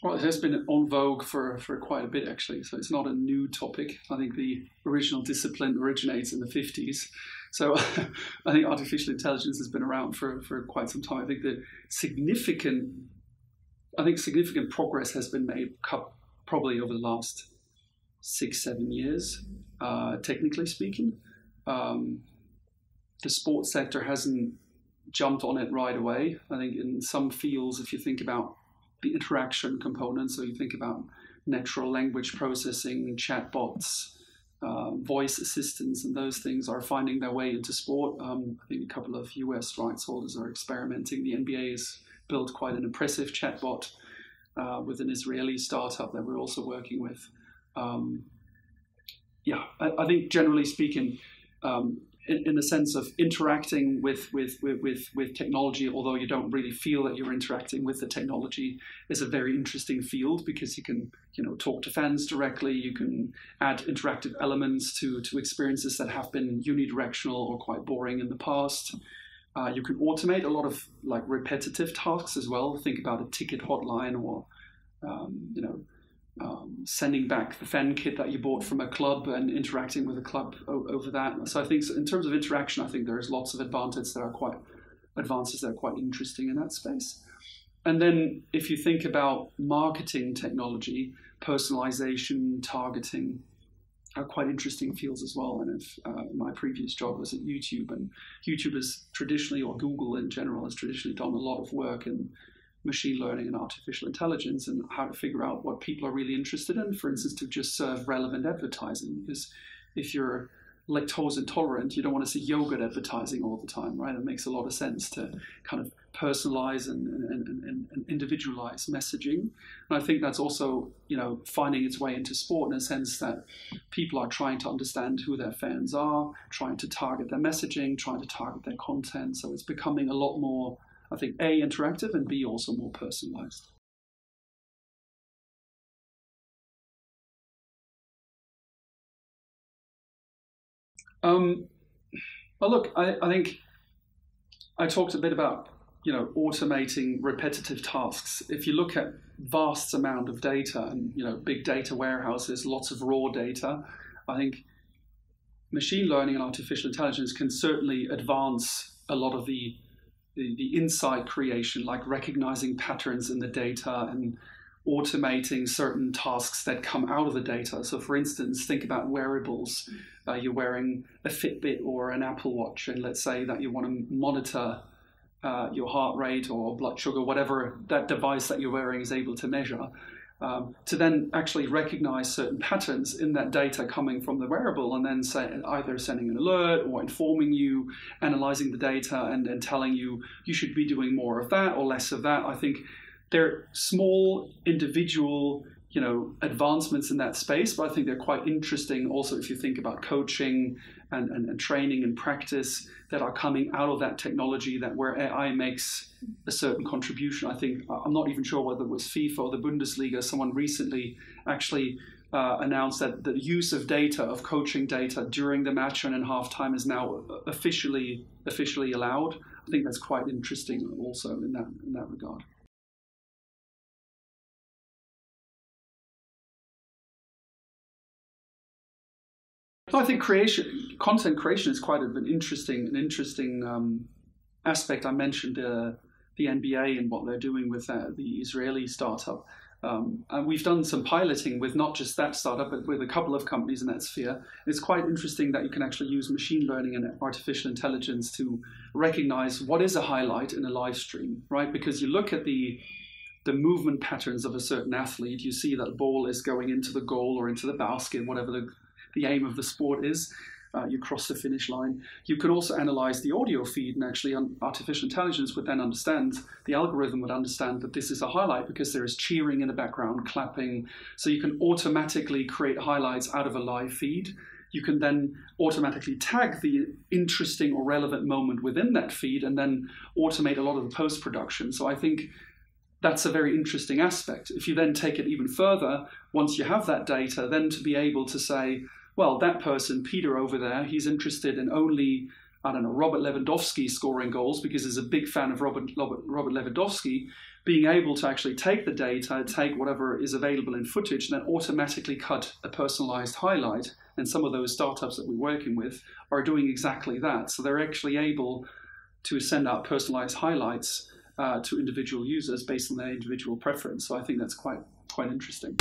Well, it has been on vogue for quite a bit, actually. So it's not a new topic. I think the original discipline originates in the 50s. So I think artificial intelligence has been around for quite some time. I think significant progress has been made probably over the last 6, 7 years, technically speaking. The sports sector hasn't jumped on it right away. I think in some fields, if you think about the interaction component, so you think about natural language processing, chatbots, voice assistants, and those things are finding their way into sport. I think a couple of US rights holders are experimenting. The NBA has built quite an impressive chatbot with an Israeli startup that we're also working with. I think generally speaking, in the sense of interacting with technology, although you don't really feel that you're interacting with the technology, is a very interesting field because you can, talk to fans directly. You can add interactive elements to experiences that have been unidirectional or quite boring in the past. You can automate a lot of repetitive tasks as well. Think about a ticket hotline or, sending back the fan kit that you bought from a club and interacting with a club over that. So I think in terms of interaction, I think there's lots of advances that are quite interesting in that space. And then if you think about marketing technology, personalization, targeting are quite interesting fields as well. And my previous job was at YouTube, and YouTube has traditionally, or Google in general, has traditionally done a lot of work in machine learning and artificial intelligence and how to figure out what people are really interested in, for instance, to just serve relevant advertising. Because if you're lactose intolerant, you don't want to see yogurt advertising all the time, right? It makes a lot of sense to kind of personalize and individualize messaging. And I think that's also, finding its way into sport in a sense that people are trying to understand who their fans are, trying to target their messaging, trying to target their content. So it's becoming a lot more, I think, A, interactive, and B, also more personalized. Well, look, I think I talked a bit about, automating repetitive tasks. If you look at vast amount of data and, big data warehouses, lots of raw data, I think machine learning and artificial intelligence can certainly advance a lot of the insight creation, like recognizing patterns in the data and automating certain tasks that come out of the data. So for instance, think about wearables. You're wearing a Fitbit or an Apple Watch, and let's say that you want to monitor your heart rate or blood sugar, whatever that device that you're wearing is able to measure. To then actually recognize certain patterns in that data coming from the wearable, and then either sending an alert or informing you, analyzing the data, and then telling you should be doing more of that or less of that. I think they're small individual advancements in that space, but I think they're quite interesting also if you think about coaching and training and practice that are coming out of that technology, that where AI makes a certain contribution. I think, I'm not even sure whether it was FIFA or the Bundesliga, someone recently actually announced that the use of data, of coaching data during the match and in halftime is now officially allowed. I think that's quite interesting also in that regard. I think content creation is quite an interesting aspect. I mentioned the NBA and what they're doing with the Israeli startup. And we've done some piloting with not just that startup, but with a couple of companies in that sphere. It's quite interesting that you can actually use machine learning and artificial intelligence to recognize what is a highlight in a live stream, right? Because you look at the movement patterns of a certain athlete, you see that the ball is going into the goal or into the basket, whatever the aim of the sport is. You cross the finish line. You can also analyze the audio feed, and actually artificial intelligence would then understand, the algorithm would understand that this is a highlight because there is cheering in the background, clapping. So you can automatically create highlights out of a live feed. You can then automatically tag the interesting or relevant moment within that feed and then automate a lot of the post-production. So I think that's a very interesting aspect. If you then take it even further, once you have that data, then to be able to say, well, that person, Peter over there, he's interested in only I don't know, Robert Lewandowski scoring goals because he's a big fan of Robert Lewandowski, being able to actually take the data, take whatever is available in footage, and then automatically cut a personalized highlight. And some of those startups that we're working with are doing exactly that. So they're actually able to send out personalized highlights to individual users based on their individual preference. So I think that's quite interesting.